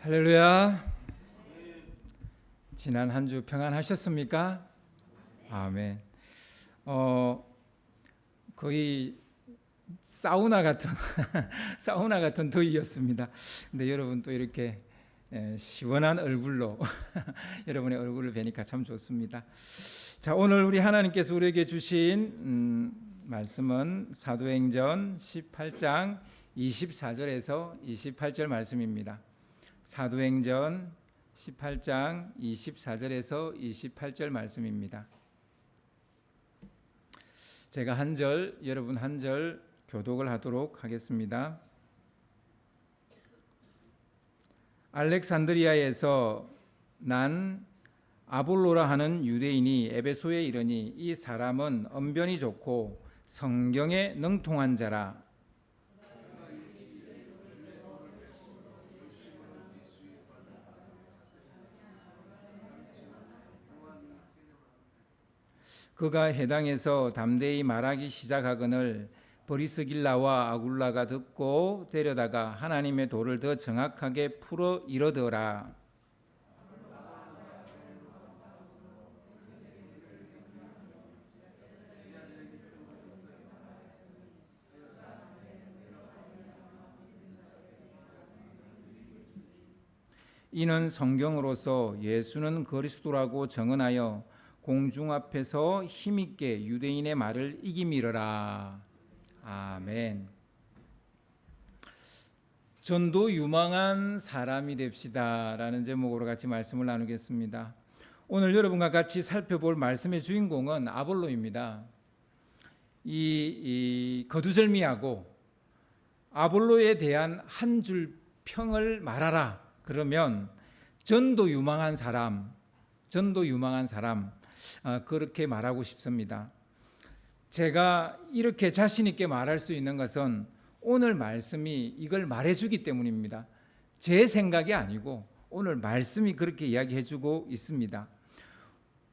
할렐루야. 지난 한 주 평안하셨습니까? 아멘. 거의 사우나 같은 사우나 같은 더위였습니다. 근데 여러분 또 이렇게 시원한 얼굴로 여러분의 얼굴을 뵈니까 참 좋습니다. 자, 오늘 우리 하나님께서 우리에게 주신 말씀은 사도행전 18장 24절에서 28절 말씀입니다. 사도행전 18장 24절에서 28절 말씀입니다. 제가 한 절, 여러분 한 절 교독을 하도록 하겠습니다. 알렉산드리아에서 난 아볼로라 하는 유대인이 에베소에 이르니 이 사람은 언변이 좋고 성경에 능통한 자라. 그가 해당에서 담대히 말하기 시작하거늘 브리스길라와 아굴라가 듣고 데려다가 하나님의 도를 더 정확하게 풀어 이르더라. 이는 성경으로서 예수는 그리스도라고 정언하여 공중 앞에서 힘있게 유대인의 말을 이기미르라. 아멘. 전도 유망한 사람이 됩시다라는 제목으로 같이 말씀을 나누겠습니다. 오늘 여러분과 같이 살펴볼 말씀의 주인공은 아볼로입니다. 이 거두절미하고 아볼로에 대한 한 줄 평을 말하라. 그러면 전도 유망한 사람 그렇게 말하고 싶습니다. 제가 이렇게 자신 있게 말할 수 있는 것은 오늘 말씀이 이걸 말해주기 때문입니다. 제 생각이 아니고 오늘 말씀이 그렇게 이야기해주고 있습니다.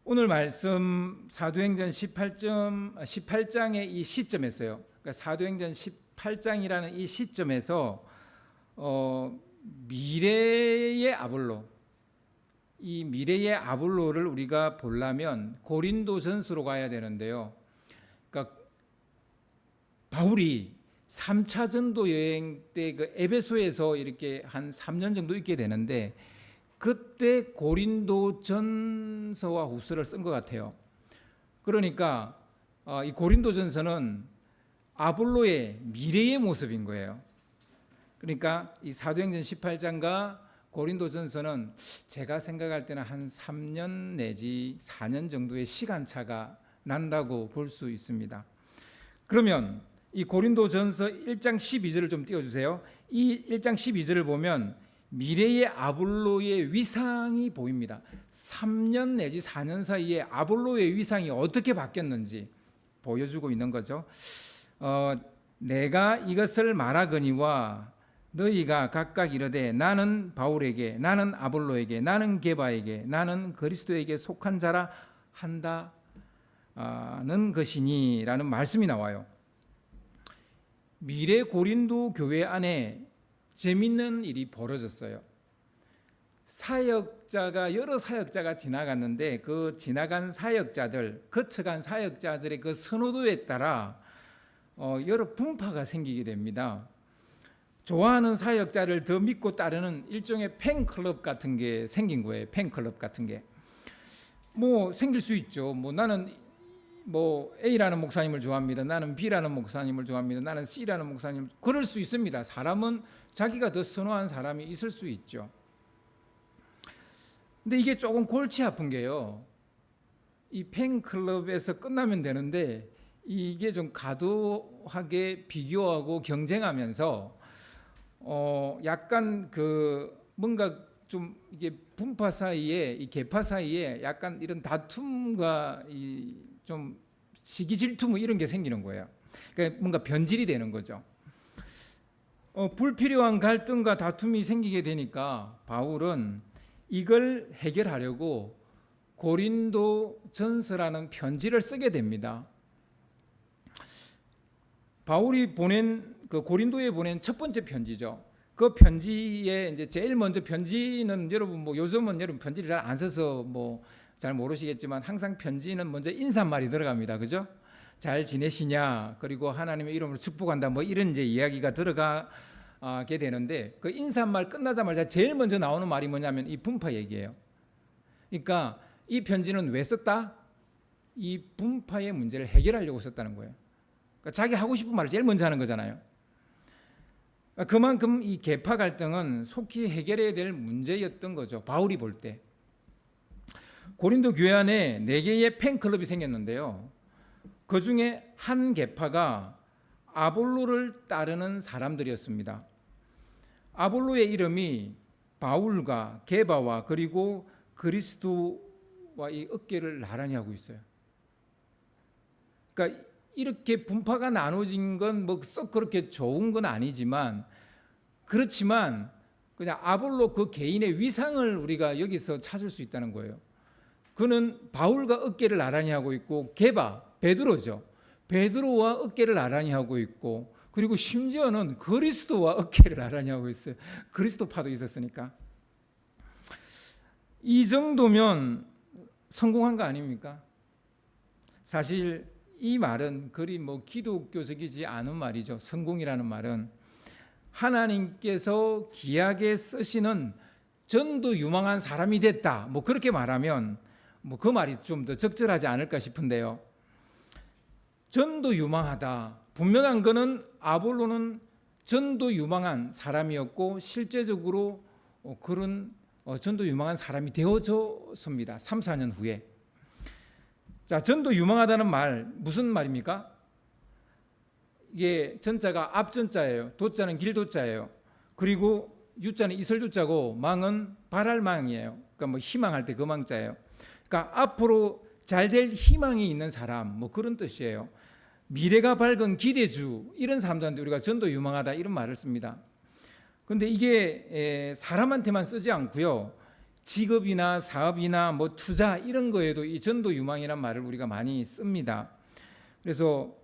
오늘 말씀 사도행전 18장의 이 시점에서요. 그러니까 사도행전 18장이라는 이 시점에서 미래의 아볼로, 이 미래의 아볼로를 우리가 보려면 고린도전서로 가야 되는데요. 그러니까 바울이 3차 전도 여행 때 그 에베소에서 이렇게 한 3년 정도 있게 되는데 그때 고린도전서와 후서를 쓴 것 같아요. 그러니까 이 고린도전서는 아볼로의 미래의 모습인 거예요. 그러니까 이 사도행전 18장과 고린도전서는 제가 생각할 때는 한 3년 내지 4년 정도의 시간차가 난다고 볼 수 있습니다. 그러면 이 고린도전서 1장 12절을 좀 띄워주세요. 이 1장 12절을 보면 미래의 아볼로의 위상이 보입니다. 3년 내지 4년 사이에 아볼로의 위상이 어떻게 바뀌었는지 보여주고 있는 거죠. 내가 이것을 말하거니와 너희가 각각 이르되 나는 바울에게, 나는 아볼로에게, 나는 게바에게, 나는 그리스도에게 속한 자라 한다는 것이니 라는 말씀이 나와요. 미래 고린도 교회 안에 재밌는 일이 벌어졌어요. 여러 사역자가 지나갔는데 그 지나간 사역자들, 거쳐간 사역자들의 그 선호도에 따라 여러 분파가 생기게 됩니다. 좋아하는 사역자를 더 믿고 따르는 일종의 팬클럽 같은 게 생긴 거예요. 팬클럽 같은 게 생길 수 있죠. 나는 A라는 목사님을 좋아합니다. 나는 B라는 목사님을 좋아합니다. 나는 C라는 목사님. 그럴 수 있습니다. 사람은 자기가 더 선호한 사람이 있을 수 있죠. 근데 이게 조금 골치 아픈 게요. 이 팬클럽에서 끝나면 되는데 이게 좀 과도하게 비교하고 경쟁하면서 약간 뭔가 좀 이게 분파 사이에 이 계파 사이에 약간 이런 다툼과 좀 시기 질투 이런 게 생기는 거예요. 그러니까 뭔가 변질이 되는 거죠. 불필요한 갈등과 다툼이 생기게 되니까 바울은 이걸 해결하려고 고린도전서라는 편지를 쓰게 됩니다. 바울이 보낸 고린도에 보낸 첫 번째 편지죠. 그 편지에 이제 제일 먼저 편지는 여러분 뭐 요즘은 여러분 편지를 잘 안 써서 뭐 잘 모르시겠지만 항상 편지는 먼저 인사말이 들어갑니다. 그죠? 잘 지내시냐? 그리고 하나님의 이름으로 축복한다. 뭐 이런 이제 이야기가 들어가게 되는데 그 인사말 끝나자마자 제일 먼저 나오는 말이 뭐냐면 이 분파 얘기예요. 그러니까 이 편지는 왜 썼다? 이 분파의 문제를 해결하려고 썼다는 거예요. 그러니까 자기 하고 싶은 말을 제일 먼저 하는 거잖아요. 그만큼 이 계파 갈등은 속히 해결해야 될 문제였던 거죠. 바울이 볼 때. 고린도 교회 안에 4개의 팬클럽이 생겼는데요. 그 중에 한 계파가 아볼로를 따르는 사람들이었습니다. 아볼로의 이름이 바울과 게바와 그리고 그리스도와 이 어깨를 나란히 하고 있어요. 그러니까 이렇게 분파가 나눠진 건 뭐 썩 그렇게 좋은 건 아니지만 그렇지만 그냥 아볼로 그 개인의 위상을 우리가 여기서 찾을 수 있다는 거예요. 그는 바울과 어깨를 나란히 하고 있고 게바 베드로죠. 베드로와 어깨를 나란히 하고 있고 그리고 심지어는 그리스도와 어깨를 나란히 하고 있어요. 그리스도파도 있었으니까. 이 정도면 성공한 거 아닙니까? 사실 이 말은 그리 뭐 기독교적이지 않은 말이죠. 성공이라는 말은 하나님께서 귀하게 쓰시는 전도 유망한 사람이 됐다. 뭐 그렇게 말하면 뭐 그 말이 좀 더 적절하지 않을까 싶은데요. 전도 유망하다. 분명한 거는 아볼로는 전도 유망한 사람이었고 실제적으로 그런 전도 유망한 사람이 되어졌습니다. 3, 4년 후에. 자, 전도 유망하다는 말 무슨 말입니까? 이게 전자가 앞전자예요. 도자는 길도자예요. 그리고 유자는 이설유자고 망은 발할망이에요. 그러니까 뭐 희망할 때 그 망자예요. 그러니까 앞으로 잘 될 희망이 있는 사람 뭐 그런 뜻이에요. 미래가 밝은 기대주 이런 사람들한테 우리가 전도 유망하다 이런 말을 씁니다. 그런데 이게 사람한테만 쓰지 않고요. 직업이나 사업이나 뭐 투자 이런 거에도 이 전도 유망이라는 말을 우리가 많이 씁니다. 그래서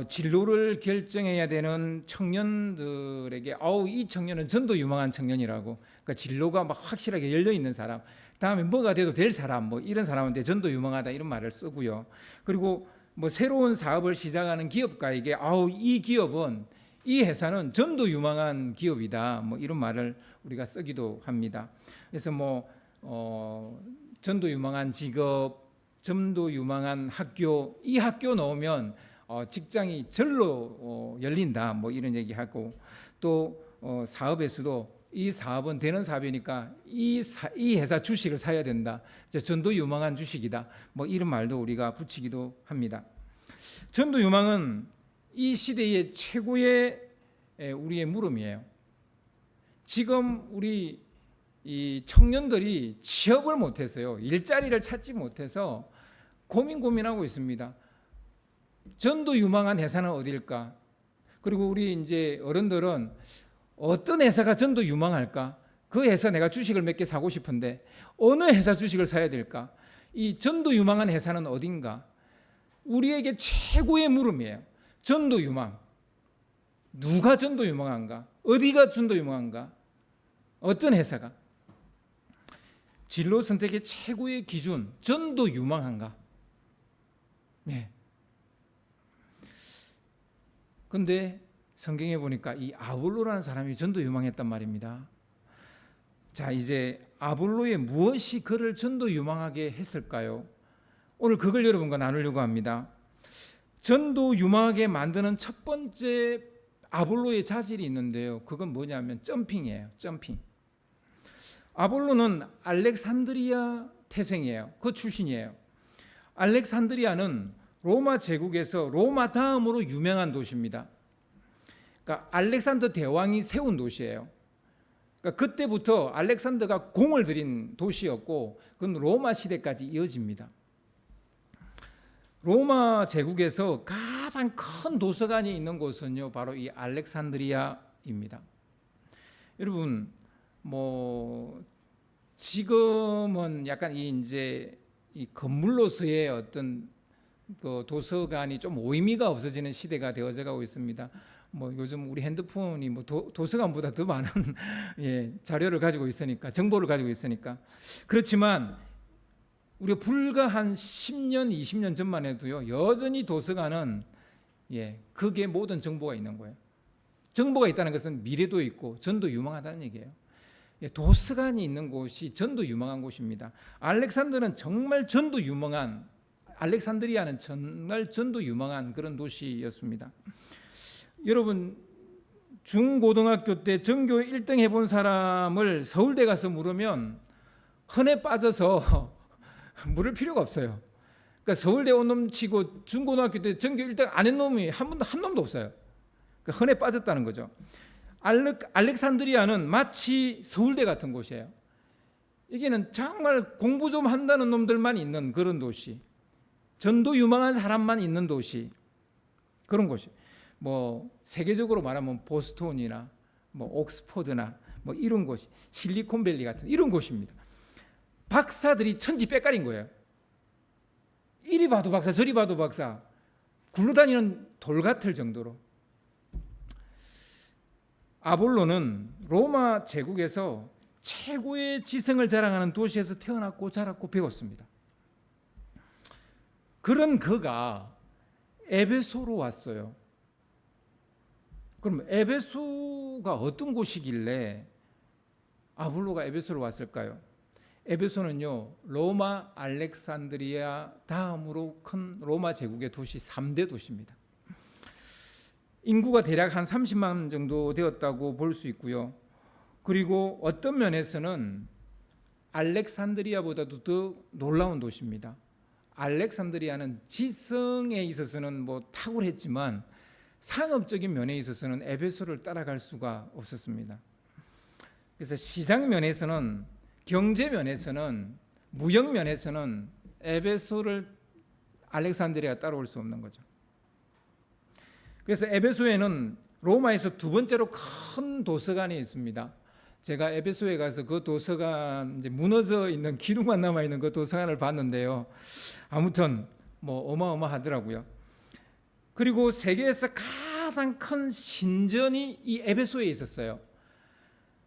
진로를 결정해야 되는 청년들에게 이 청년은 전도 유망한 청년이라고. 그러니까 진로가 막 확실하게 열려 있는 사람. 다음에 뭐가 돼도 될 사람 뭐 이런 사람한테 전도 유망하다 이런 말을 쓰고요. 그리고 뭐 새로운 사업을 시작하는 기업가에게 이 기업은 이 회사는 전도 유망한 기업이다. 뭐 이런 말을 우리가 쓰기도 합니다. 그래서 뭐 전도 유망한 직업, 전도 유망한 학교, 이 학교 넣으면 직장이 절로 열린다. 뭐 이런 얘기하고 또 사업에서도 이 사업은 되는 사업이니까 이 회사 주식을 사야 된다. 전도 유망한 주식이다. 뭐 이런 말도 우리가 붙이기도 합니다. 전도 유망은 이 시대의 최고의 우리의 물음이에요. 지금 우리 이 청년들이 취업을 못해서요. 일자리를 찾지 못해서 고민하고 있습니다. 전도 유망한 회사는 어디일까? 그리고 우리 이제 어른들은 어떤 회사가 전도 유망할까? 그 회사 내가 주식을 몇 개 사고 싶은데 어느 회사 주식을 사야 될까? 이 전도 유망한 회사는 어딘가? 우리에게 최고의 물음이에요. 전도 유망. 누가 전도 유망한가? 어디가 전도 유망한가? 어떤 회사가? 진로 선택의 최고의 기준, 전도 유망한가? 네. 근데 성경에 보니까 이 아볼로라는 사람이 전도 유망했단 말입니다. 자, 이제 아볼로의 무엇이 그를 전도 유망하게 했을까요? 오늘 그걸 여러분과 나누려고 합니다. 전도 유망하게 만드는 첫 번째 아볼로의 자질이 있는데요. 그건 뭐냐면 점핑이에요. 점핑. 아볼로는 알렉산드리아 태생이에요. 그 출신이에요. 알렉산드리아는 로마 제국에서 로마 다음으로 유명한 도시입니다. 그러니까 알렉산더 대왕이 세운 도시예요. 그러니까 그때부터 알렉산더가 공을 들인 도시였고 그건 로마 시대까지 이어집니다. 로마 제국에서 가장 큰 도서관이 있는 곳은요 바로 이 알렉산드리아입니다. 여러분 뭐 지금은 약간 이제 이 건물로서의 어떤 그 도서관이 좀 의미가 없어지는 시대가 되어져 가고 있습니다. 뭐 요즘 우리 핸드폰이 뭐 도서관보다 더 많은 예, 자료를 가지고 있으니까, 정보를 가지고 있으니까. 그렇지만 우리가 불과 한 10년, 20년 전만 해도요, 여전히 도서관은 예, 그게 모든 정보가 있는 거예요. 정보가 있다는 것은 미래도 있고 전도 유망하다는 얘기예요. 예, 도서관이 있는 곳이 전도 유망한 곳입니다. 알렉산드는 정말 전도 유망한, 알렉산드리아는 정말 전도 유망한 그런 도시였습니다. 여러분, 중고등학교 때 전교 1등 해본 사람을 서울대 가서 물으면 흔해 빠져서 물을 필요가 없어요. 그러니까 서울대 온 놈 치고 중고등학교 때 전교 1등 안 한 놈이 한 놈도 없어요. 그러니까 흔해 빠졌다는 거죠. 알렉산드리아는 마치 서울대 같은 곳이에요. 여기는 정말 공부 좀 한다는 놈들만 있는 그런 도시, 전도 유망한 사람만 있는 도시, 그런 곳이. 뭐 세계적으로 말하면 보스턴이나 뭐 옥스퍼드나 뭐 이런 곳이, 실리콘밸리 같은 이런 곳입니다. 박사들이 천지빽깔인 거예요. 이리 봐도 박사, 저리 봐도 박사, 굴러다니는 돌 같을 정도로. 아볼로는 로마 제국에서 최고의 지성을 자랑하는 도시에서 태어났고 자랐고 배웠습니다. 그런 그가 에베소로 왔어요. 그럼 에베소가 어떤 곳이길래 아볼로가 에베소로 왔을까요? 에베소는요, 로마, 알렉산드리아 다음으로 큰 로마 제국의 도시 3대 도시입니다. 인구가 대략 한 30만 정도 되었다고 볼 수 있고요. 그리고 어떤 면에서는 알렉산드리아보다도 더 놀라운 도시입니다. 알렉산드리아는 지성에 있어서는 뭐 탁월했지만 상업적인 면에 있어서는 에베소를 따라갈 수가 없었습니다. 그래서 시장 면에서는, 경제 면에서는, 무역 면에서는 에베소를 알렉산드리아가 따라올 수 없는 거죠. 그래서 에베소에는 로마에서 두 번째로 큰 도서관이 있습니다. 제가 에베소에 가서 그 도서관, 이제 무너져 있는 기둥만 남아 있는 그 도서관을 봤는데요. 아무튼 뭐 어마어마하더라고요. 그리고 세계에서 가장 큰 신전이 이 에베소에 있었어요.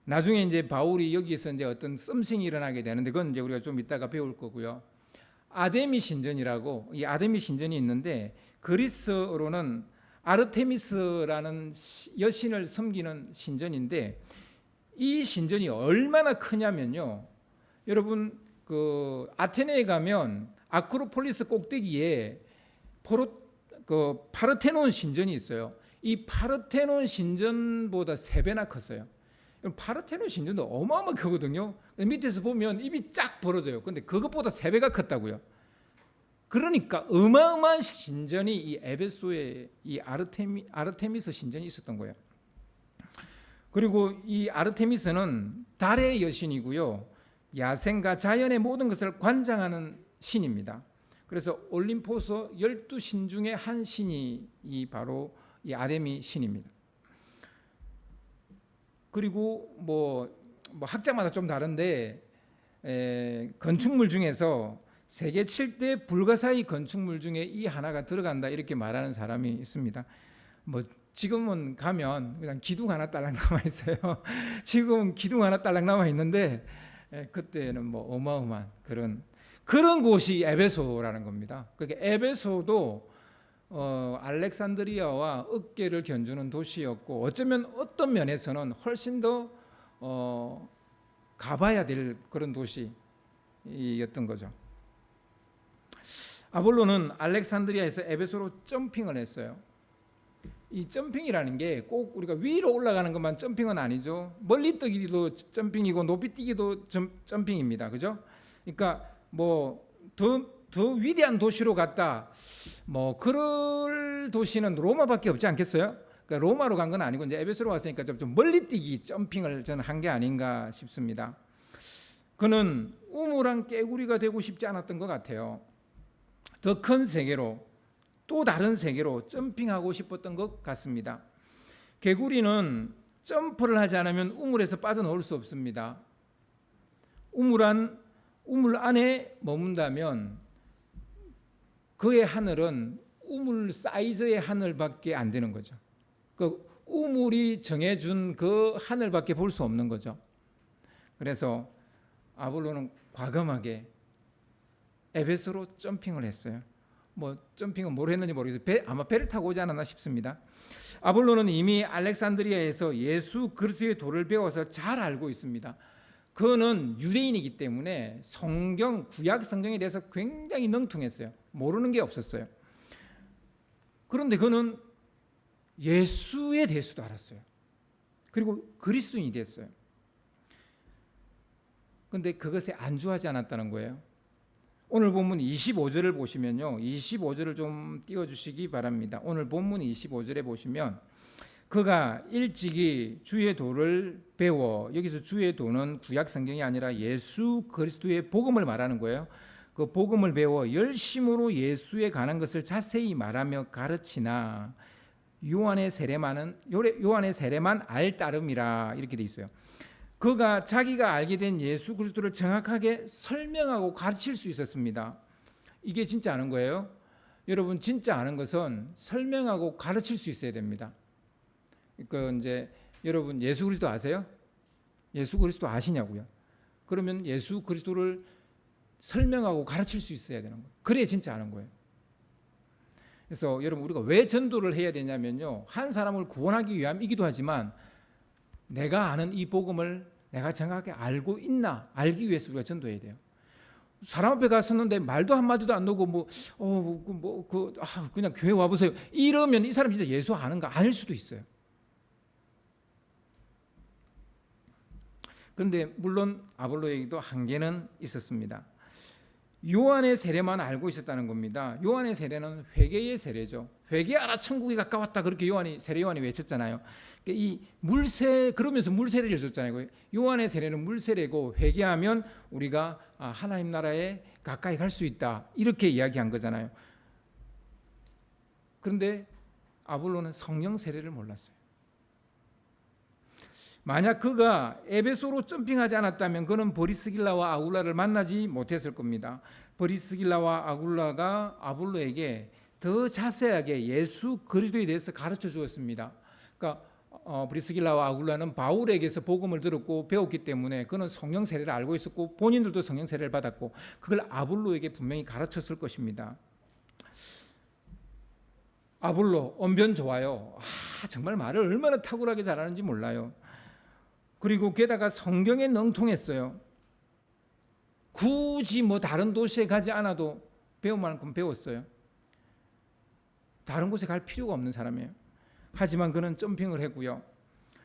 나중에 이제 바울이 여기에서 이제 어떤 썸씽이 일어나게 되는데 그건 이제 우리가 좀 이따가 배울 거고요. 아데미 신전이라고, 이 아데미 신전이 있는데 그리스어로는 아르테미스라는 여신을 섬기는 신전인데, 이 신전이 얼마나 크냐면요, 여러분 그 아테네에 가면 아크로폴리스 꼭대기에 파르테논 신전이 있어요. 이 파르테논 신전보다 3배나 컸어요. 파르테논 신전도 어마어마 크거든요. 밑에서 보면 입이 쫙 벌어져요. 근데 그것보다 3배가 컸다고요. 그러니까 어마어마한 신전이 이 에베소에 이 아르테미스 신전이 있었던 거예요. 그리고 이 아르테미스는 달의 여신이고요, 야생과 자연의 모든 것을 관장하는 신입니다. 그래서 올림포스 12신 중에 한 신이 바로 이 아데미 신입니다. 그리고 뭐 학자마다 좀 다른데 건축물 중에서 세계 7대 불가사의 건축물 중에 이 하나가 들어간다 이렇게 말하는 사람이 있습니다. 뭐 지금은 가면 그냥 기둥 하나 딸랑 남아 있어요. 지금 기둥 하나 딸랑 남아 있는데 그때는 뭐 어마어마한 그런 곳이 에베소라는 겁니다. 그러니까 에베소도 알렉산드리아와 어깨를 견주는 도시였고, 어쩌면 어떤 면에서는 훨씬 더 가봐야 될 그런 도시였던 거죠. 아볼로는 알렉산드리아에서 에베소로 점핑을 했어요. 이 점핑이라는 게 꼭 우리가 위로 올라가는 것만 점핑은 아니죠. 멀리 뛰기도 점핑이고 높이 뛰기도 점핑입니다. 그죠? 그러니까 뭐 더 위대한 도시로 갔다, 뭐 그럴 도시는 로마밖에 없지 않겠어요? 그러니까 로마로 간 건 아니고 이제 에베소로 왔으니까 좀 멀리 뛰기 점핑을 저는 한 게 아닌가 싶습니다. 그는 우물안 깨구리가 되고 싶지 않았던 것 같아요. 더 큰 세계로, 또 다른 세계로 점핑하고 싶었던 것 같습니다. 개구리는 점프를 하지 않으면 우물에서 빠져나올 수 없습니다. 우물 안에 머문다면 그의 하늘은 우물 사이즈의 하늘밖에 안 되는 거죠. 그 우물이 정해준 그 하늘밖에 볼 수 없는 거죠. 그래서 아볼로는 과감하게 에베소로 점핑을 했어요. 뭐 점핑은 뭘 했는지 모르겠어요. 아마 배를 타고 오지 않았나 싶습니다. 아볼로는 이미 알렉산드리아에서 예수 그리스도의 도를 배워서 잘 알고 있습니다. 그는 유대인이기 때문에 성경, 구약 성경에 대해서 굉장히 능통했어요. 모르는 게 없었어요. 그런데 그는 예수에 대해서도 알았어요. 그리고 그리스도인이 됐어요. 그런데 그것에 안주하지 않았다는 거예요. 오늘 본문 25절을 보시면요, 25절을 좀 띄워주시기 바랍니다. 오늘 본문 25절에 보시면 그가 일찍이 주의 도를 배워, 여기서 주의 도는 구약 성경이 아니라 예수 그리스도의 복음을 말하는 거예요. 그 복음을 배워 열심으로 예수에 관한 것을 자세히 말하며 가르치나 요한의 세례만 알 따름이라, 이렇게 돼 있어요. 그가 자기가 알게 된 예수 그리스도를 정확하게 설명하고 가르칠 수 있었습니다. 이게 진짜 아는 거예요. 여러분, 진짜 아는 것은 설명하고 가르칠 수 있어야 됩니다. 그 이제 여러분 예수 그리스도 아세요? 예수 그리스도 아시냐고요? 그러면 예수 그리스도를 설명하고 가르칠 수 있어야 되는 거예요. 그래야 진짜 아는 거예요. 그래서 여러분, 우리가 왜 전도를 해야 되냐면요, 한 사람을 구원하기 위함이기도 하지만 내가 아는 이 복음을 내가 정확하게 알고 있나 알기 위해서 우리가 전도해야 돼요. 사람 앞에 갔었는데 말도 한마디도 안 놓고 그냥 교회 와보세요 이러면 이 사람 진짜 예수 아는가? 아닐 수도 있어요. 그런데 물론 아볼로에게도 한계는 있었습니다. 요한의 세례만 알고 있었다는 겁니다. 요한의 세례는 회개의 세례죠. 회개하라 천국이 가까웠다, 그렇게 세례 요한이 외쳤잖아요. 이 물세, 그러면서 물세례를 줬잖아요. 요한의 세례는 물세례고 회개하면 우리가 하나님 나라에 가까이 갈 수 있다, 이렇게 이야기한 거잖아요. 그런데 아볼로는 성령 세례를 몰랐어요. 만약 그가 에베소로 점핑하지 않았다면 그는 브리스길라와 아굴라를 만나지 못했을 겁니다. 브리스길라와 아굴라가 아볼로에게 더 자세하게 예수 그리스도에 대해서 가르쳐 주었습니다. 그러니까 브리스길라와 아굴라는 바울에게서 복음을 들었고 배웠기 때문에 그는 성령 세례를 알고 있었고 본인들도 성령 세례를 받았고 그걸 아볼로에게 분명히 가르쳤을 것입니다. 아볼로 언변 좋아요. 정말 말을 얼마나 탁월하게 잘하는지 몰라요. 그리고 게다가 성경에 능통했어요. 굳이 다른 도시에 가지 않아도 배울 만큼 배웠어요. 다른 곳에 갈 필요가 없는 사람이에요. 하지만 그는 점핑을 했고요,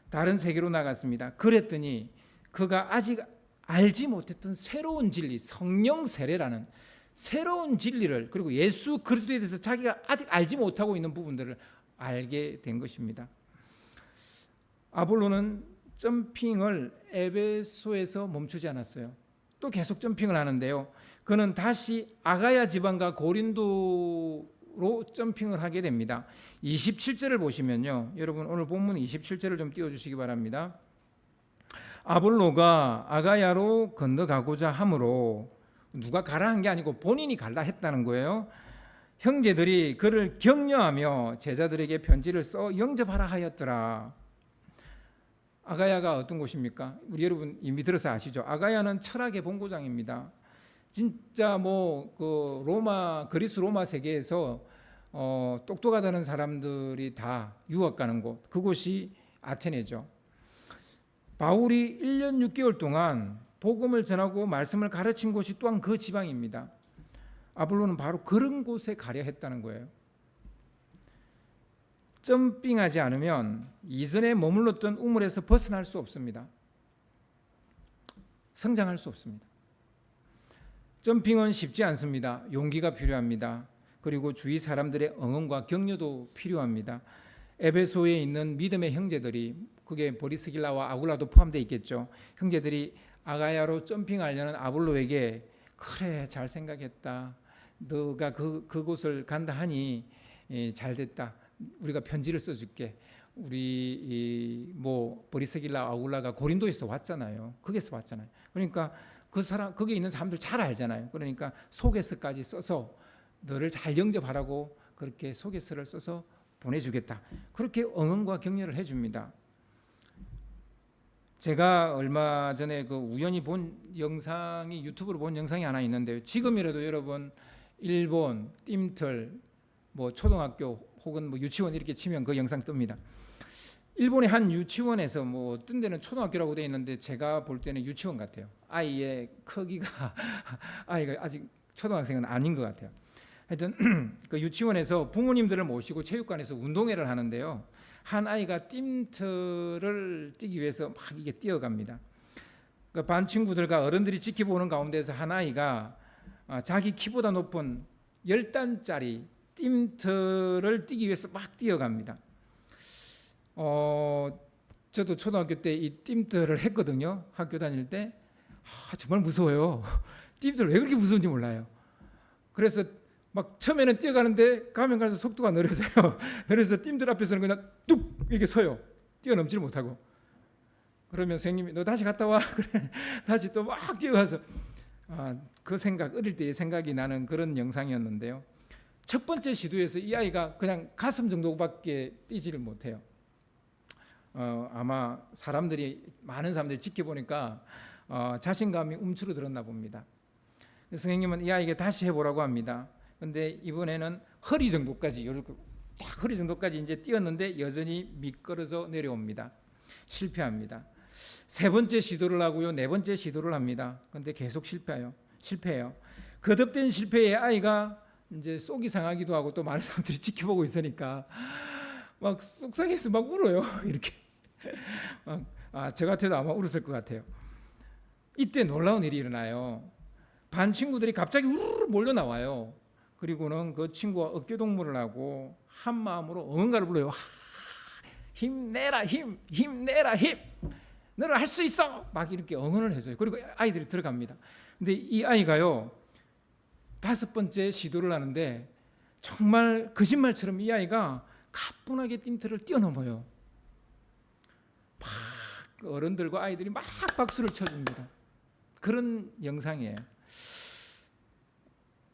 다른 세계로 나갔습니다. 그랬더니 그가 아직 알지 못했던 새로운 진리, 성령 세례라는 새로운 진리를, 그리고 예수 그리스도에 대해서 자기가 아직 알지 못하고 있는 부분들을 알게 된 것입니다. 아볼로는 점핑을 에베소에서 멈추지 않았어요. 또 계속 점핑을 하는데요, 그는 다시 아가야 지방과 고린도로 점핑을 하게 됩니다. 27절을 보시면요, 여러분 오늘 본문 27절을 좀 띄워주시기 바랍니다. 아볼로가 아가야로 건너가고자 하므로, 누가 가라 한 게 아니고 본인이 갈라 했다는 거예요. 형제들이 그를 격려하며 제자들에게 편지를 써 영접하라 하였더라. 아가야가 어떤 곳입니까? 우리 여러분 이미 들어서 아시죠? 아가야는 철학의 본고장입니다. 진짜 그리스 로마 세계에서 똑똑하다는 사람들이 다 유학 가는 곳, 그곳이 아테네죠. 바울이 1년 6개월 동안 복음을 전하고 말씀을 가르친 곳이 또한 그 지방입니다. 아볼로는 바로 그런 곳에 가려 했다는 거예요. 점핑하지 않으면 이전에 머물렀던 우물에서 벗어날 수 없습니다. 성장할 수 없습니다. 점핑은 쉽지 않습니다. 용기가 필요합니다. 그리고 주위 사람들의 응원과 격려도 필요합니다. 에베소에 있는 믿음의 형제들이, 그게 브리스길라와 아굴라도 포함되어 있겠죠. 형제들이 아가야로 점핑하려는 아볼로에게 그래, 잘 생각했다. 너가 그곳을 간다 하니 잘 됐다. 우리가 편지를 써줄게. 우리 브리스길라 아굴라가 고린도에서 왔잖아요. 거기서 왔잖아요. 그러니까 거기 있는 사람들 잘 알잖아요. 그러니까 소개서까지 써서 너를 잘 영접하라고 그렇게 소개서를 써서 보내주겠다. 그렇게 응원과 격려를 해줍니다. 제가 얼마 전에 그 우연히 본 영상이 유튜브로 본 영상이 하나 있는데요. 지금이라도 여러분 일본 띠틀 뭐 초등학교 혹은 뭐 유치원 이렇게 치면 그 영상 뜹니다. 일본의 한 유치원에서 뭐 어떤 데는 초등학교라고 되어 있는데 제가 볼 때는 유치원 같아요. 아이의 크기가 아이가 아직 초등학생은 아닌 것 같아요. 하여튼 그 유치원에서 부모님들을 모시고 체육관에서 운동회를 하는데요. 한 아이가 띠틀을 뛰기 위해서 막 이게 뛰어갑니다. 그 반 친구들과 어른들이 지켜보는 가운데서 한 아이가 자기 키보다 높은 10단짜리 띠틀을 뛰기 위해서 막 뛰어갑니다. 저도 초등학교 때 이 띠틀을 했거든요. 학교 다닐 때. 정말 무서워요. 띠틀 왜 그렇게 무서운지 몰라요. 그래서 막 처음에는 뛰어가는데 가면 갈수록 속도가 느려져요. 그래서 띠틀 앞에서는 그냥 뚝 이렇게 서요. 뛰어넘지를 못하고. 그러면 선생님이 너 다시 갔다 와. 그래. 다시 또 막 뛰어가서 그 생각, 어릴 때의 생각이 나는 그런 영상이었는데요. 첫 번째 시도에서 이 아이가 그냥 가슴 정도밖에 뛰지를 못해요. 아마 많은 사람들이 지켜보니까 자신감이 움츠러들었나 봅니다. 선생님은 이 아이에게 다시 해보라고 합니다. 근데 이번에는 허리 정도까지 이렇게 딱 허리 정도까지 이제 뛰었는데 여전히 미끄러져 내려옵니다. 실패합니다. 세 번째 시도를 하고요, 네 번째 시도를 합니다. 근데 계속 실패해요. 거듭된 실패에 아이가 이제 속이 상하기도 하고 또 많은 사람들이 지켜보고 있으니까 막 속상해서 막 울어요. 이렇게 저 같아도 아마 울었을 것 같아요. 이때 놀라운 일이 일어나요. 반 친구들이 갑자기 우르르 몰려 나와요. 그리고는 그 친구와 어깨동무를 하고 한 마음으로 응원가를 불러요. 힘내라 힘, 힘내라 힘, 너는 할 수 있어, 막 이렇게 응원을 해줘요. 그리고 아이들이 들어갑니다. 근데 이 아이가요, 5번째 시도를 하는데 정말 거짓말처럼 이 아이가 가뿐하게 띠틀을 뛰어넘어요. 막 어른들과 아이들이 막 박수를 쳐줍니다. 그런 영상이에요.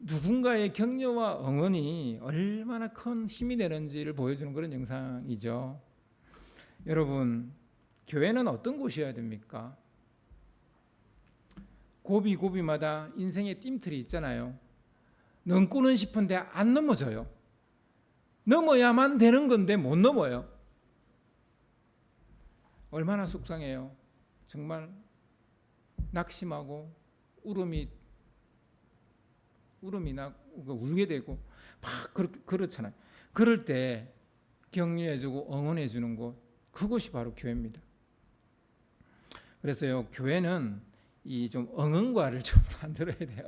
누군가의 격려와 응원이 얼마나 큰 힘이 되는지를 보여주는 그런 영상이죠. 여러분, 교회는 어떤 곳이어야 됩니까? 고비고비마다 인생의 띠틀이 있잖아요. 넘고는 싶은데 안 넘어져요. 넘어야만 되는 건데 못 넘어요. 얼마나 속상해요. 정말 낙심하고 울음이 나고 울게 되고 막 그렇잖아요. 그럴 때 격려해주고 응원해주는 곳, 그것이 바로 교회입니다. 그래서요, 교회는 이 좀 응원과를 좀 만들어야 돼요.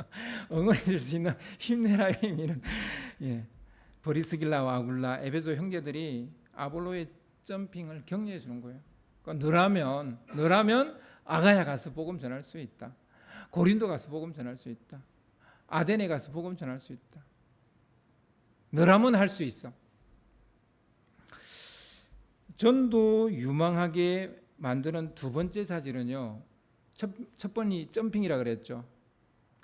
응원해줄 수 있는 힘내라의 의미는 브리스길라와 아굴라, 에베소 형제들이 아볼로의 점핑을 격려해 주는 거예요. 그러니까 너라면 아가야 가서 복음 전할 수 있다. 고린도 가서 복음 전할 수 있다. 아데네 가서 복음 전할 수 있다. 너라면 할 수 있어. 전도 유망하게 만드는 두 번째 사실은요, 첫 번이 점핑이라 그랬죠.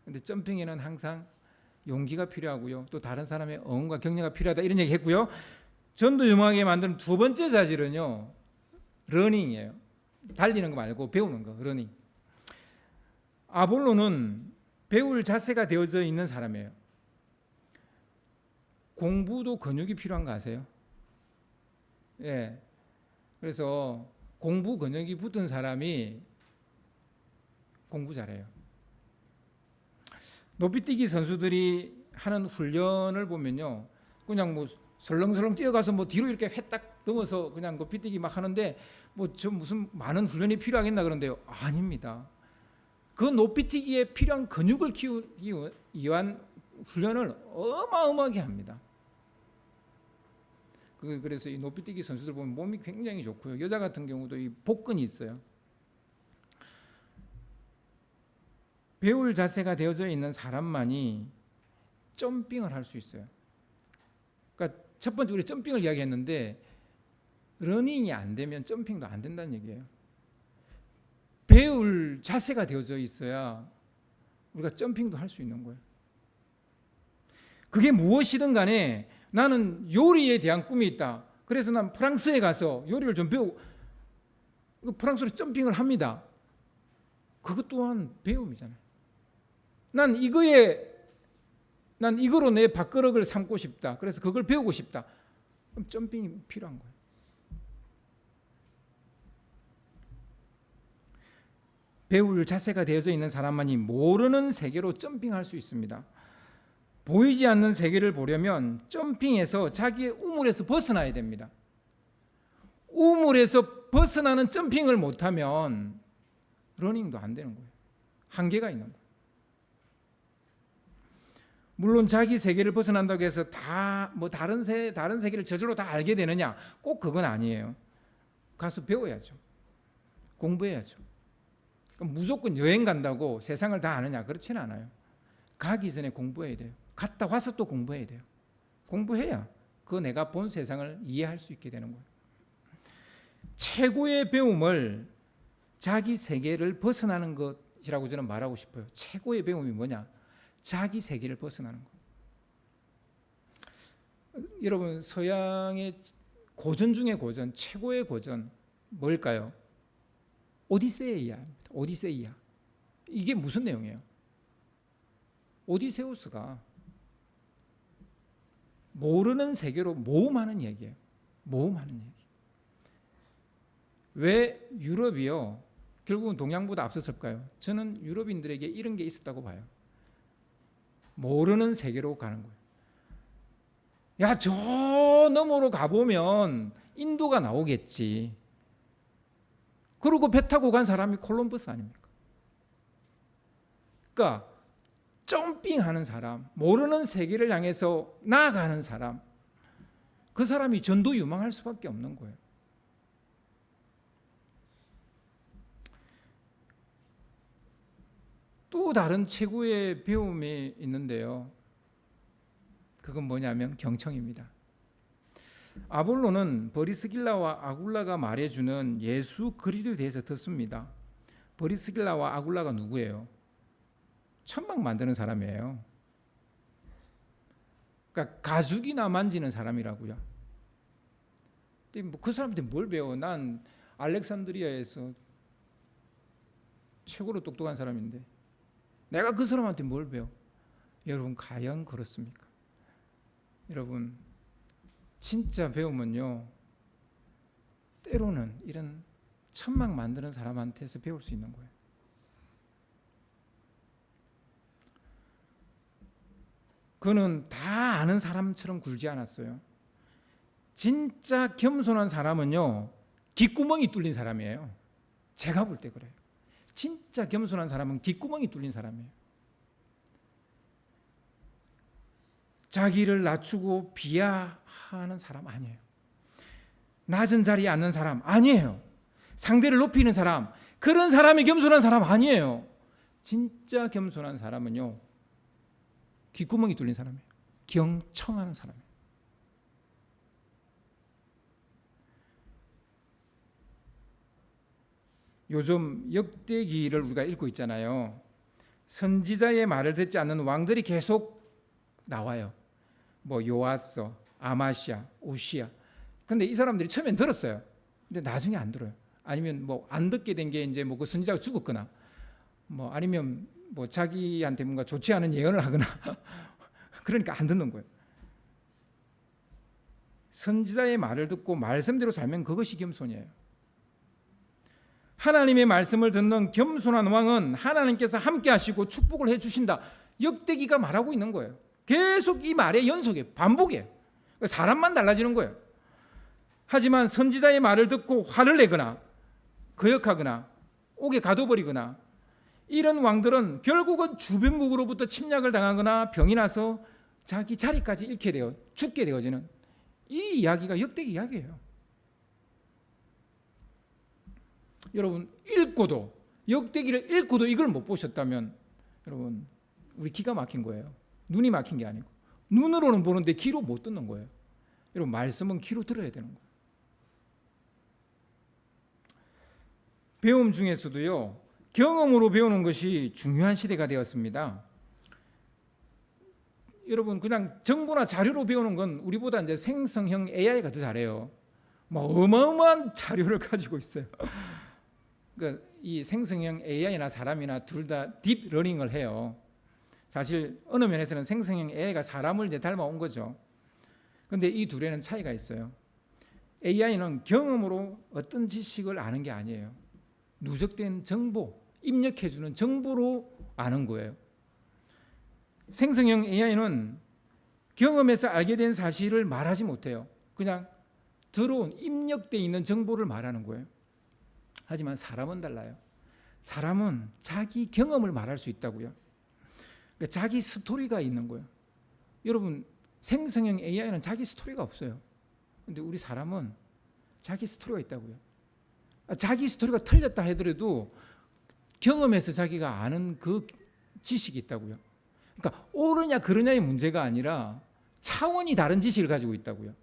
근데 점핑에는 항상 용기가 필요하고요, 또 다른 사람의 응원과 격려가 필요하다, 이런 얘기 했고요. 전도 유망하게 만드는 두 번째 사실은요, 러닝이에요. 달리는 거 말고 배우는 거, 러닝. 아볼로는 배울 자세가 되어져 있는 사람이에요. 공부도 근육이 필요한 거 아세요? 그래서 공부 근육이 붙은 사람이 공부 잘해요. 높이뛰기 선수들이 하는 훈련을 보면요, 그냥 뭐 설렁설렁 뛰어가서 뭐 뒤로 이렇게 회딱 넘어서 그냥 높이뛰기 막 하는데 뭐 저 무슨 많은 훈련이 필요하겠나 그런데요, 아닙니다. 그 높이뛰기에 필요한 근육을 키우기 위한 훈련을 어마어마하게 합니다. 그래서 이 높이뛰기 선수들 보면 몸이 굉장히 좋고요. 여자 같은 경우도 이 복근이 있어요. 배울 자세가 되어져 있는 사람만이 점핑을 할 수 있어요. 그러니까 첫 번째 우리 점핑을 이야기했는데 러닝이 안 되면 점핑도 안 된다는 얘기예요. 배울 자세가 되어져 있어야 우리가 점핑도 할 수 있는 거예요. 그게 무엇이든 간에 나는 요리에 대한 꿈이 있다. 그래서 난 프랑스에 가서 요리를 좀 배우고 프랑스로 점핑을 합니다. 그것 또한 배움이잖아요. 난 이거로 내 밥그릇을 삼고 싶다. 그래서 그걸 배우고 싶다. 그럼 점핑이 필요한 거예요. 배울 자세가 되어져 있는 사람만이 모르는 세계로 점핑할 수 있습니다. 보이지 않는 세계를 보려면 점핑해서 자기의 우물에서 벗어나야 됩니다. 우물에서 벗어나는 점핑을 못하면 러닝도 안 되는 거예요. 한계가 있는 거예요. 물론 자기 세계를 벗어난다고 해서 다 다른 세계를 저절로 다 알게 되느냐? 꼭 그건 아니에요. 가서 배워야죠. 공부해야죠. 그럼 무조건 여행 간다고 세상을 다 아느냐? 그렇지는 않아요. 가기 전에 공부해야 돼요. 갔다 와서 또 공부해야 돼요. 공부해야 내가 본 세상을 이해할 수 있게 되는 거예요. 최고의 배움을 자기 세계를 벗어나는 것이라고 저는 말하고 싶어요. 최고의 배움이 뭐냐? 자기 세계를 벗어나는 것. 여러분, 서양의 고전 중에 고전, 최고의 고전 뭘까요? 오디세이아입니다. 오디세이아. 이게 무슨 내용이에요? 오디세우스가 모르는 세계로 모험하는 얘기예요. 모험하는 얘기. 왜 유럽이요? 결국은 동양보다 앞섰을까요? 저는 유럽인들에게 이런 게 있었다고 봐요. 모르는 세계로 가는 거예요. 야, 저 너머로 가보면 인도가 나오겠지. 그리고 배 타고 간 사람이 콜럼버스 아닙니까? 그러니까 점핑하는 사람, 모르는 세계를 향해서 나아가는 사람, 그 사람이 전도 유망할 수밖에 없는 거예요. 또 다른 최고의 배움이 있는데요. 그건 뭐냐면 경청입니다. 아볼로는 브리스길라와 아굴라가 말해주는 예수 그리스도에 대해서 듣습니다. 브리스길라와 아굴라가 누구예요? 천막 만드는 사람이에요. 그러니까 가죽이나 만지는 사람이라고요. 그 사람한테 뭘 배워? 난 알렉산드리아에서 최고로 똑똑한 사람인데 내가 그 사람한테 뭘 배워? 여러분, 과연 그렇습니까? 여러분, 진짜 배움은요, 때로는 이런 천막 만드는 사람한테서 배울 수 있는 거예요. 그는 다 아는 사람처럼 굴지 않았어요. 진짜 겸손한 사람은요, 귓구멍이 뚫린 사람이에요. 제가 볼 때 그래요. 진짜 겸손한 사람은 귓구멍이 뚫린 사람이에요. 자기를 낮추고 비하하는 사람 아니에요. 낮은 자리에 앉는 사람 아니에요. 상대를 높이는 사람, 그런 사람이 겸손한 사람 아니에요. 진짜 겸손한 사람은요, 귓구멍이 뚫린 사람이에요. 경청하는 사람이에요. 요즘 역대기를 우리가 읽고 있잖아요. 선지자의 말을 듣지 않는 왕들이 계속 나와요. 요아스, 아마시아, 우시아. 근데 이 사람들이 처음엔 들었어요. 근데 나중에 안 들어요. 아니면 안 듣게 된 게 이제 그 선지자가 죽었거나, 아니면 자기한테 뭔가 좋지 않은 예언을 하거나 그러니까 안 듣는 거예요. 선지자의 말을 듣고 말씀대로 살면 그것이 겸손이에요. 하나님의 말씀을 듣는 겸손한 왕은 하나님께서 함께 하시고 축복을 해주신다. 역대기가 말하고 있는 거예요. 계속 이 말의 연속이에요. 반복이에요. 사람만 달라지는 거예요. 하지만 선지자의 말을 듣고 화를 내거나 거역하거나 옥에 가둬버리거나 이런 왕들은 결국은 주변국으로부터 침략을 당하거나 병이 나서 자기 자리까지 잃게 되어 죽게 되어지는, 이 이야기가 역대기 이야기예요. 여러분, 역대기를 읽고도 이걸 못 보셨다면 여러분, 우리 기가 막힌 거예요. 눈이 막힌 게 아니고 눈으로는 보는데 귀로 못 듣는 거예요. 여러분, 말씀은 귀로 들어야 되는 거예요. 배움 중에서도요, 경험으로 배우는 것이 중요한 시대가 되었습니다. 여러분, 그냥 정보나 자료로 배우는 건 우리보다 이제 생성형 AI가 더 잘해요. 뭐 어마어마한 자료를 가지고 있어요. 그러니까 이 생성형 AI나 사람이나 둘 다 딥러닝을 해요. 사실 어느 면에서는 생성형 AI가 사람을 이제 닮아온 거죠. 그런데 이 둘에는 차이가 있어요. AI는 경험으로 어떤 지식을 아는 게 아니에요. 누적된 정보, 입력해주는 정보로 아는 거예요. 생성형 AI는 경험에서 알게 된 사실을 말하지 못해요. 그냥 들어온 입력되어 있는 정보를 말하는 거예요. 하지만 사람은 달라요. 사람은 자기 경험을 말할 수 있다고요. 그러니까 자기 스토리가 있는 거예요. 여러분, 생성형 AI는 자기 스토리가 없어요. 근데 우리 사람은 자기 스토리가 있다고요. 자기 스토리가 틀렸다 하더라도 경험에서 자기가 아는 그 지식이 있다고요. 그러니까 옳으냐 그르냐의 문제가 아니라 차원이 다른 지식을 가지고 있다고요.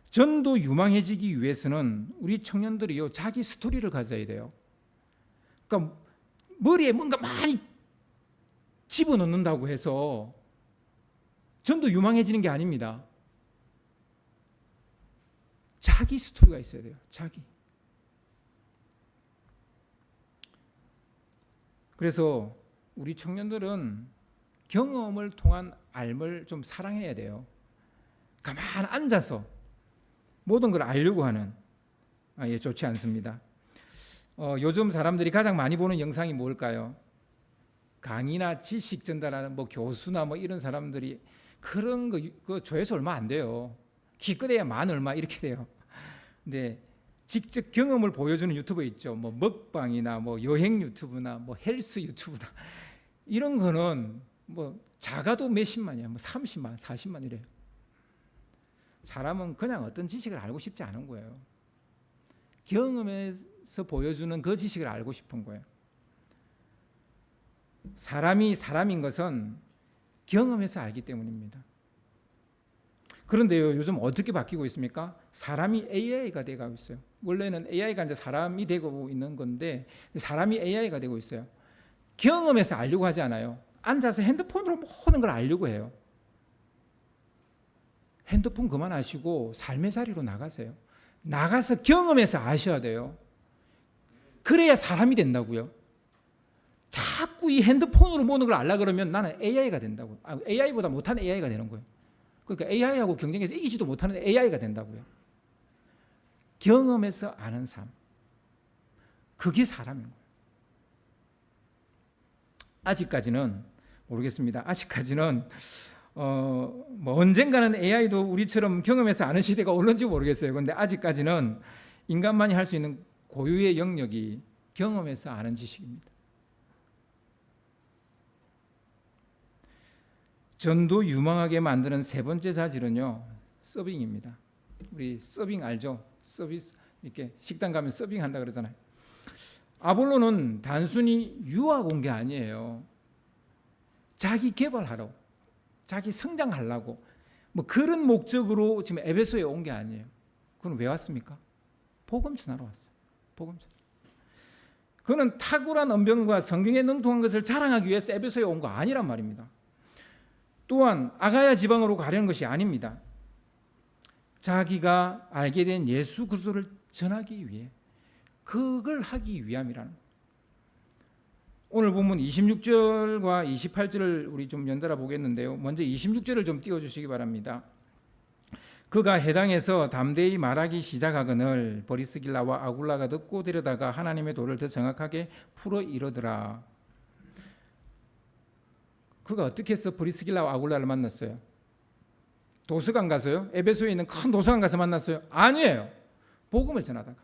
전도 유망해지기 위해서는 우리 청년들이요, 자기 스토리를 가져야 돼요. 그러니까 머리에 뭔가 많이 집어넣는다고 해서 전도 유망해지는 게 아닙니다. 자기 스토리가 있어야 돼요. 자기. 그래서 우리 청년들은 경험을 통한 삶을 좀 사랑해야 돼요. 가만 앉아서 모든 걸 알려고 하는, 좋지 않습니다. 요즘 사람들이 가장 많이 보는 영상이 뭘까요? 강의나 지식 전달하는 교수나 이런 사람들이 그런 거 조회수 얼마 안 돼요. 기껏해야 만 얼마 이렇게 돼요. 근데 직접 경험을 보여주는 유튜버 있죠. 먹방이나 여행 유튜브나 헬스 유튜브나 이런 거는 작아도 몇십만이야. 30만, 40만 이래요. 사람은 그냥 어떤 지식을 알고 싶지 않은 거예요. 경험에서 보여주는 그 지식을 알고 싶은 거예요. 사람이 사람인 것은 경험에서 알기 때문입니다. 그런데요, 요즘 어떻게 바뀌고 있습니까? 사람이 AI가 되고 있어요. 원래는 AI가 이제 사람이 되고 있는 건데 사람이 AI가 되고 있어요. 경험에서 알려고 하지 않아요. 앉아서 핸드폰으로 모든 걸 알려고 해요. 핸드폰 그만하시고 삶의 자리로 나가세요. 나가서 경험해서 아셔야 돼요. 그래야 사람이 된다고요. 자꾸 이 핸드폰으로 모든 걸 알라 그러면 나는 AI가 된다고요. AI보다 못하는 AI가 되는 거예요. 그러니까 AI하고 경쟁해서 이기지도 못하는 AI가 된다고요. 경험해서 아는 삶, 그게 사람인 거예요. 아직까지는 모르겠습니다. 아직까지는 언젠가는 AI도 우리처럼 경험해서 아는 시대가 올는지 모르겠어요. 그런데 아직까지는 인간만이 할 수 있는 고유의 영역이 경험해서 아는 지식입니다. 전도 유망하게 만드는 세 번째 자질은요, 서빙입니다. 우리 서빙 알죠? 서비스, 이렇게 식당 가면 서빙 한다 그러잖아요. 아볼로는 단순히 유학 온 게 아니에요. 자기 개발하러, 자기 성장하려고 그런 목적으로 지금 에베소에 온 게 아니에요. 그는 왜 왔습니까? 복음 전하러 왔어요. 복음 전하러. 그는 탁월한 언변과 성경에 능통한 것을 자랑하기 위해서 에베소에 온 거 아니란 말입니다. 또한 아가야 지방으로 가려는 것이 아닙니다. 자기가 알게 된 예수 그리스도를 전하기 위해, 그걸 하기 위함이라는 거예요. 오늘 본문 26절과 28절을 우리 좀 연달아 보겠는데요. 먼저 26절을 좀 띄워주시기 바랍니다. 그가 해당에서 담대히 말하기 시작하거늘 브리스길라와 아굴라가 듣고 데려다가 하나님의 도를 더 정확하게 풀어 이르더라. 그가 어떻게 해서 브리스길라와 아굴라를 만났어요? 도서관 가서요? 에베소에 있는 큰 도서관 가서 만났어요? 아니에요. 복음을 전하다가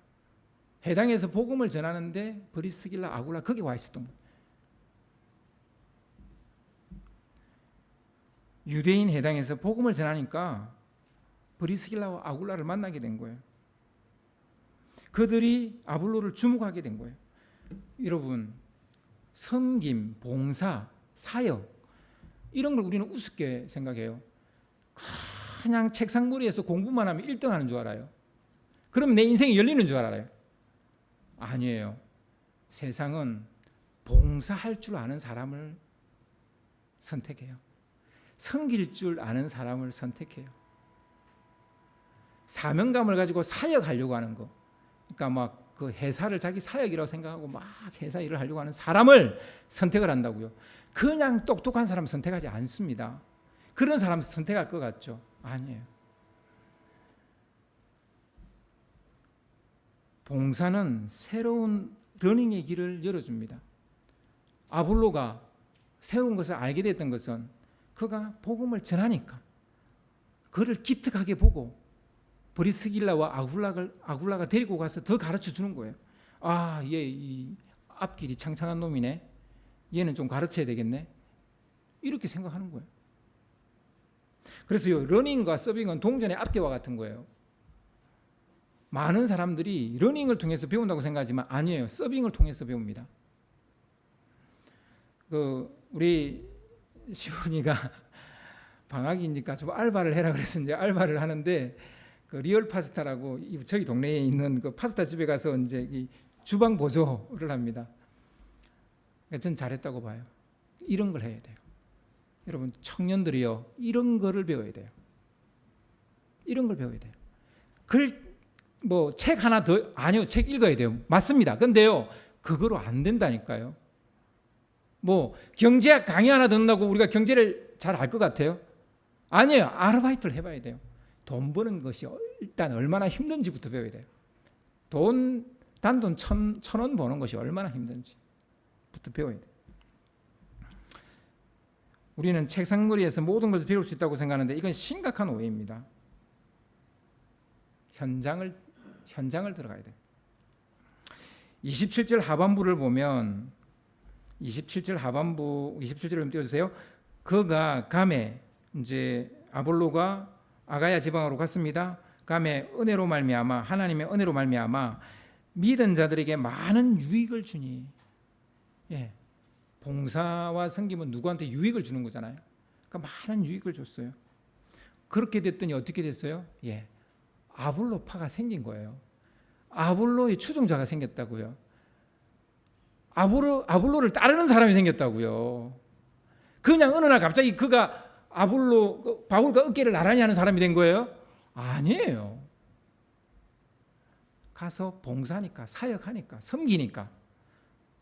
해당에서 복음을 전하는데 브리스길라 아굴라 거기 와 있었던 거예요. 유대인 해당에서 복음을 전하니까 브리스길라와 아굴라를 만나게 된 거예요. 그들이 아볼로를 주목하게 된 거예요. 여러분, 섬김, 봉사, 사역 이런 걸 우리는 우습게 생각해요. 그냥 책상머리에서 공부만 하면 1등 하는 줄 알아요. 그럼 내 인생이 열리는 줄 알아요. 아니에요. 세상은 봉사할 줄 아는 사람을 선택해요. 섬길 줄 아는 사람을 선택해요. 사명감을 가지고 사역하려고 하는 거. 그러니까 막 그 회사를 자기 사역이라고 생각하고 막 회사 일을 하려고 하는 사람을 선택을 한다고요. 그냥 똑똑한 사람 선택하지 않습니다. 그런 사람 선택할 것 같죠? 아니에요. 봉사는 새로운 러닝의 길을 열어줍니다. 아볼로가 새로운 것을 알게 됐던 것은 그가 복음을 전하니까 그를 기특하게 보고 브리스길라와 아굴라가 데리고 가서 더 가르쳐 주는 거예요. 아, 얘 이 앞길이 창창한 놈이네. 얘는 좀 가르쳐야 되겠네. 이렇게 생각하는 거예요. 그래서요, 러닝과 서빙은 동전의 앞뒤와 같은 거예요. 많은 사람들이 러닝을 통해서 배운다고 생각하지만 아니에요. 서빙을 통해서 배웁니다. 우리 시훈이가 방학이니까 좀 알바를 해라 그래서 이제 알바를 하는데 리얼 파스타라고 저희 동네에 있는 그 파스타 집에 가서 이제 이 주방 보조를 합니다. 전 잘했다고 봐요. 이런 걸 해야 돼요. 여러분 청년들이요, 이런 거를 배워야 돼요. 이런 걸 배워야 돼요. 책 하나 더, 아니요, 책 읽어야 돼요. 맞습니다. 근데요, 그거로 안 된다니까요. 경제학 강의 하나 듣는다고 우리가 경제를 잘 알 것 같아요? 아니에요. 아르바이트를 해봐야 돼요. 돈 버는 것이 일단 얼마나 힘든지부터 배워야 돼요. 단돈 1,000원 버는 것이 얼마나 힘든지부터 배워야 돼요. 우리는 책상머리에서 모든 것을 배울 수 있다고 생각하는데 이건 심각한 오해입니다. 현장을 들어가야 돼요. 27절 하반부를 보면 27절 하반부 27절을 좀 띄워주세요. 그가 감에 이제 아볼로가 아가야 지방으로 갔습니다. 감에 은혜로 말미암아 하나님의 은혜로 말미암아 믿은 자들에게 많은 유익을 주니. 예, 봉사와 섬김은 누구한테 유익을 주는 거잖아요. 그러니까 많은 유익을 줬어요. 그렇게 됐더니 어떻게 됐어요? 예, 아볼로파가 생긴 거예요. 아볼로의 추종자가 생겼다고요. 아볼로를 따르는 사람이 생겼다고요. 그냥 어느 날 갑자기 그가 바울과 어깨를 나란히 하는 사람이 된 거예요? 아니에요. 가서 봉사하니까, 사역하니까, 섬기니까,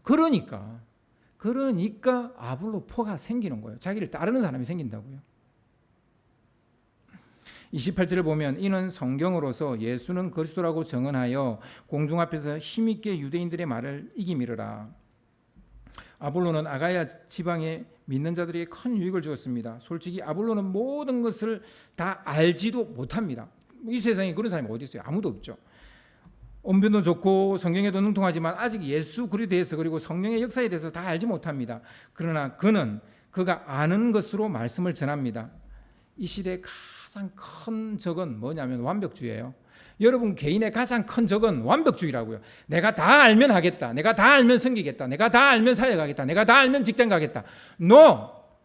그러니까 아볼로포가 생기는 거예요. 자기를 따르는 사람이 생긴다고요. 28절을 보면 이는 성경으로서 예수는 그리스도라고 정언하여 공중 앞에서 힘있게 유대인들의 말을 이기미르라. 아볼로는 아가야 지방에 믿는 자들에게 큰 유익을 주었습니다. 솔직히 아볼로는 모든 것을 다 알지도 못합니다. 이 세상에 그런 사람이 어디 있어요? 아무도 없죠. 언변도 좋고 성경에도 능통하지만 아직 예수 그리스도에 대해서 그리고 성령의 역사에 대해서 다 알지 못합니다. 그러나 그가 아는 것으로 말씀을 전합니다. 이 시대의 가장 큰 적은 뭐냐면 완벽주의예요. 여러분 개인의 가장 큰 적은 완벽주의라고요. 내가 다 알면 하겠다. 내가 다 알면 섬기겠다. 내가 다 알면 사역하겠다. 내가 다 알면 직장 가겠다.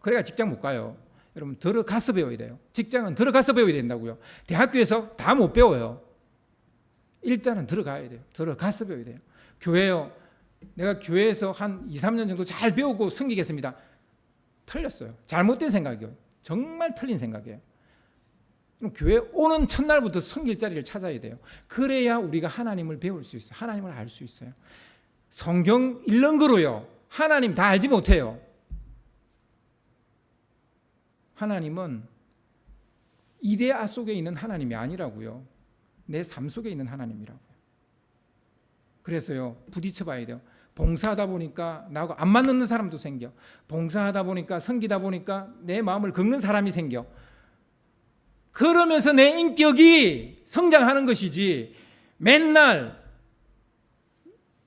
그래야 직장 못 가요. 여러분 들어가서 배워야 돼요. 직장은 들어가서 배워야 된다고요. 대학교에서 다 못 배워요. 일단은 들어가야 돼요. 들어가서 배워야 돼요. 교회요. 내가 교회에서 한 2, 3년 정도 잘 배우고 섬기겠습니다. 틀렸어요. 잘못된 생각이에요. 정말 틀린 생각이에요. 교회 오는 첫날부터 섬길 자리를 찾아야 돼요. 그래야 우리가 하나님을 배울 수 있어요. 하나님을 알 수 있어요. 성경 읽는 거로요, 하나님 다 알지 못해요. 하나님은 이데아 속에 있는 하나님이 아니라고요. 내 삶 속에 있는 하나님이라고요. 그래서요, 부딪혀 봐야 돼요. 봉사하다 보니까 나하고 안 맞는 사람도 생겨. 봉사하다 보니까, 섬기다 보니까 내 마음을 긁는 사람이 생겨. 그러면서 내 인격이 성장하는 것이지, 맨날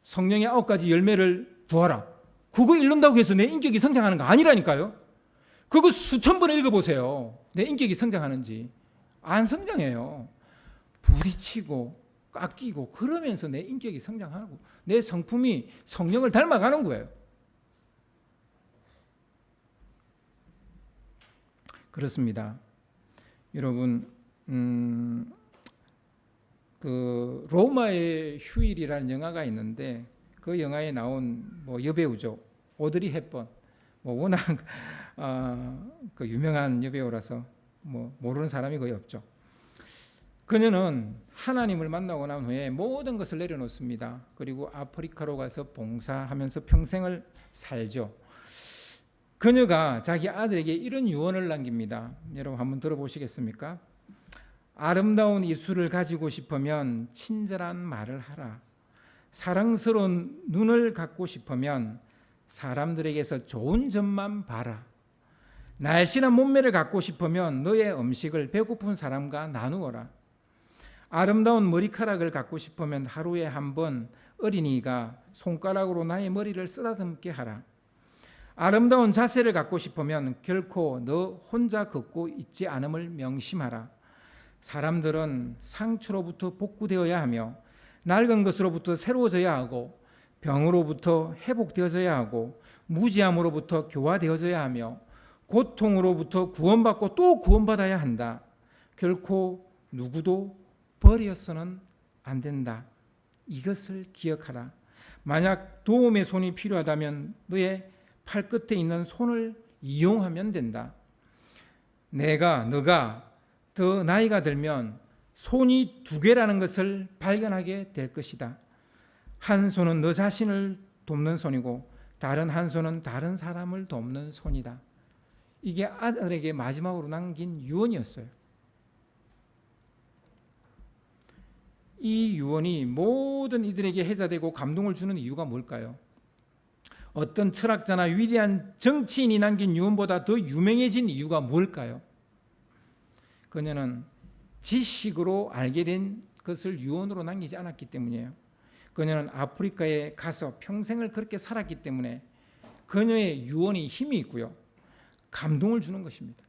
성령의 9가지 열매를 구하라, 그거 읽는다고 해서 내 인격이 성장하는 거 아니라니까요. 그거 수천 번 읽어보세요. 내 인격이 성장하는지. 안 성장해요. 부딪히고 깎이고 그러면서 내 인격이 성장하고 내 성품이 성령을 닮아가는 거예요. 그렇습니다. 여러분, 그 로마의 휴일이라는 영화가 있는데 그 영화에 나온 여배우죠. 오드리 헵번. 워낙 그 유명한 여배우라서 모르는 사람이 거의 없죠. 그녀는 하나님을 만나고 난 후에 모든 것을 내려놓습니다. 그리고 아프리카로 가서 봉사하면서 평생을 살죠. 그녀가 자기 아들에게 이런 유언을 남깁니다. 여러분 한번 들어보시겠습니까? 아름다운 입술을 가지고 싶으면 친절한 말을 하라. 사랑스러운 눈을 갖고 싶으면 사람들에게서 좋은 점만 봐라. 날씬한 몸매를 갖고 싶으면 너의 음식을 배고픈 사람과 나누어라. 아름다운 머리카락을 갖고 싶으면 하루에 한 번 어린이가 손가락으로 나의 머리를 쓰다듬게 하라. 아름다운 자세를 갖고 싶으면 결코 너 혼자 걷고 있지 않음을 명심하라. 사람들은 상처로부터 복구되어야 하며 낡은 것으로부터 새로워져야 하고 병으로부터 회복되어져야 하고 무지함으로부터 교화되어져야 하며 고통으로부터 구원받고 또 구원받아야 한다. 결코 누구도 버려서는 안 된다. 이것을 기억하라. 만약 도움의 손이 필요하다면 너의 팔끝에 있는 손을 이용하면 된다. 너가 더 나이가 들면 손이 두 개라는 것을 발견하게 될 것이다. 한 손은 너 자신을 돕는 손이고 다른 한 손은 다른 사람을 돕는 손이다. 이게 아들에게 마지막으로 남긴 유언이었어요. 이 유언이 모든 이들에게 해자되고 감동을 주는 이유가 뭘까요? 어떤 철학자나 위대한 정치인이 남긴 유언보다 더 유명해진 이유가 뭘까요? 그녀는 지식으로 알게 된 것을 유언으로 남기지 않았기 때문이에요. 그녀는 아프리카에 가서 평생을 그렇게 살았기 때문에 그녀의 유언이 힘이 있고요. 감동을 주는 것입니다.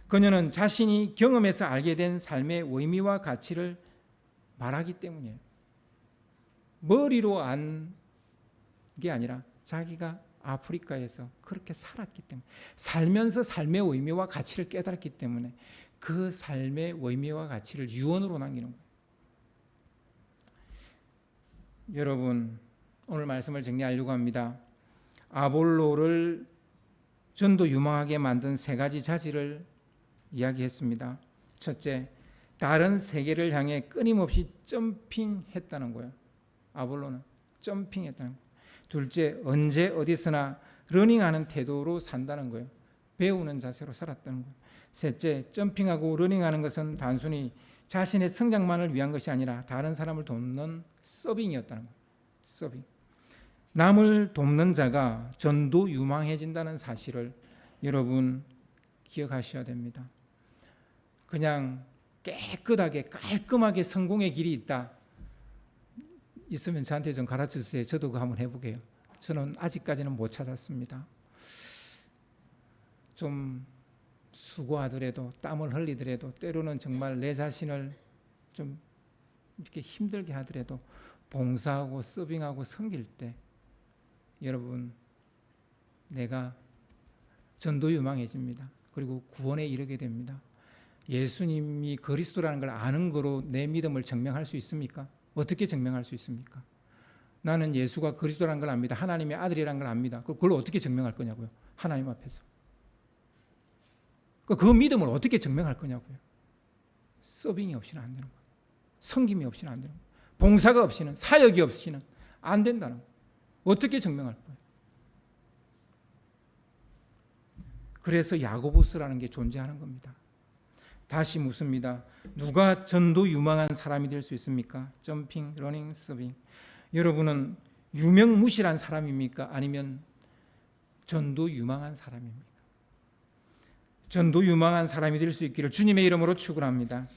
그녀는 자신이 경험해서 알게 된 삶의 의미와 가치를 말하기 때문이에요. 머리로 안 게 아니라 자기가 아프리카에서 그렇게 살았기 때문에 살면서 삶의 의미와 가치를 깨달았기 때문에 그 삶의 의미와 가치를 유언으로 남기는 거예요. 여러분 오늘 말씀을 정리하려고 합니다. 아볼로를 전도 유망하게 만든 세 가지 자질을 이야기했습니다. 첫째, 다른 세계를 향해 끊임없이 점핑했다는 거예요. 아볼로는 점핑했다는 거예요. 둘째, 언제 어디서나 러닝하는 태도로 산다는 거예요. 배우는 자세로 살았다는 거예요. 셋째, 점핑하고 러닝하는 것은 단순히 자신의 성장만을 위한 것이 아니라 다른 사람을 돕는 서빙이었다는 거예요. 서빙. 남을 돕는 자가 전도 유망해진다는 사실을 여러분 기억하셔야 됩니다. 그냥 깨끗하게 깔끔하게 성공의 길이 있으면 저한테 좀 가르쳐 주세요. 저도 그거 한번 해보게요. 저는 아직까지는 못 찾았습니다. 좀 수고하더라도 땀을 흘리더라도 때로는 정말 내 자신을 좀 이렇게 힘들게 하더라도 봉사하고 서빙하고 섬길 때 여러분 내가 전도 유망해집니다. 그리고 구원에 이르게 됩니다. 예수님이 그리스도라는 걸 아는 거로 내 믿음을 증명할 수 있습니까? 어떻게 증명할 수 있습니까? 나는 예수가 그리스도라는 걸 압니다. 하나님의 아들이라는 걸 압니다. 그걸 어떻게 증명할 거냐고요? 하나님 앞에서. 그 믿음을 어떻게 증명할 거냐고요? 서빙이 없이는 안 되는 거예요. 섬김이 없이는 안 되는 거예요. 봉사가 없이는, 사역이 없이는 안 된다는 거예요. 어떻게 증명할 거예요? 그래서 야고보스라는 게 존재하는 겁니다. 다시 묻습니다. 누가 전도 유망한 사람이 될 수 있습니까? 점핑, 러닝, 서빙. 여러분은 유명무실한 사람입니까? 아니면 전도 유망한 사람입니까? 전도 유망한 사람이 될 수 있기를 주님의 이름으로 축원합니다.